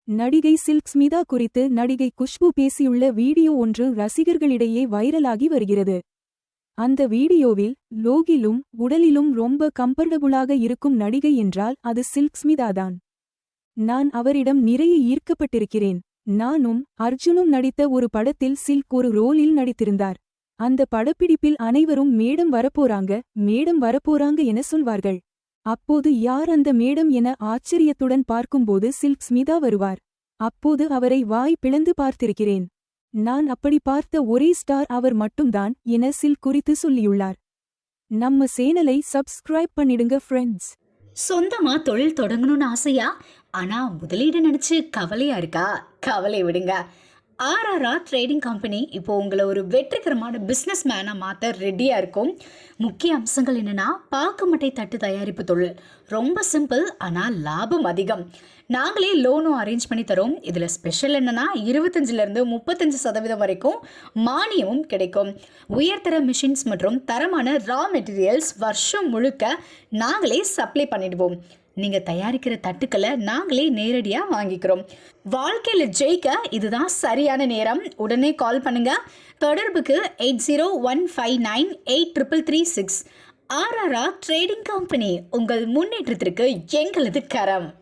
நடிகை சில்க் ஸ்மிதா குறித்து நடிகை குஷ்பு பேசியுள்ள வீடியோ ஒன்று ரசிகர்களிடையே வைரலாகி வருகிறது. அந்த வீடியோவில் லோகிலும் உடலிலும் ரொம்ப கம்ஃபர்டபுளாக இருக்கும் நடிகை என்றால் அது சில்க் ஸ்மிதாதான். நான் அவரிடம் நிறைய ஈர்க்கப்பட்டிருக்கிறேன். நானும் அர்ஜுனும் நடித்த ஒரு படத்தில் சில்க் ஒரு ரோலில் நடித்திருந்தார். அந்த படப்பிடிப்பில் அனைவரும் மேடம் வரப்போறாங்க என சொல்வார்கள். அப்போது யார் அந்த மேடம் என ஆச்சரியத்துடன் பார்க்கும்போது சில்க் ஸ்மிதா வருவார். அப்போது அவரை வாய் பிளந்து பார்த்திருக்கிறேன். நான் அப்படி பார்த்த ஒரே ஸ்டார் அவர் மட்டும்தான் என சில்க் குறித்து சொல்லியுள்ளார். நம்ம சேனலை சப்ஸ்கிரைப் பண்ணிடுங்க ஃப்ரெண்ட்ஸ். சொந்தமா தொழில் தொடங்கணும்னு ஆசையா? ஆனா முதலீடு நினைச்சு கவலையா இருக்கா? கவலை விடுங்க. ஆர்ஆர்ஆர் ட்ரேடிங் கம்பெனி இப்போ உங்களை ஒரு வெற்றிகரமான பிஸ்னஸ் மேனாக மாற்ற ரெடியாக இருக்கும். முக்கிய அம்சங்கள் என்னென்னா, பாக்குமட்டை தட்டு தயாரிப்பு தொழில் ரொம்ப சிம்பிள், ஆனால் லாபம் அதிகம். நாங்களே லோனும் அரேஞ்ச் பண்ணி தரோம். இதில் ஸ்பெஷல் என்னென்னா 25% 35% வரைக்கும் மானியமும் கிடைக்கும். உயர்தர மிஷின்ஸ் மற்றும் தரமான ரா மெட்டீரியல்ஸ் வருஷம் முழுக்க நாங்களே சப்ளை பண்ணிடுவோம். நீங்கள் தயாரிக்கிற தட்டுக்களை நாங்களே நேரடியாக வாங்கிக்கிறோம். வாழ்க்கையில் ஜெயிக்க இதுதான் சரியான நேரம். உடனே கால் பண்ணுங்க. தொடர்புக்கு 8015983336. ஆர்ஆர்ஆர் ட்ரேடிங் கம்பெனி, உங்கள் முன்னேற்றத்திற்கு எங்களது கரம்.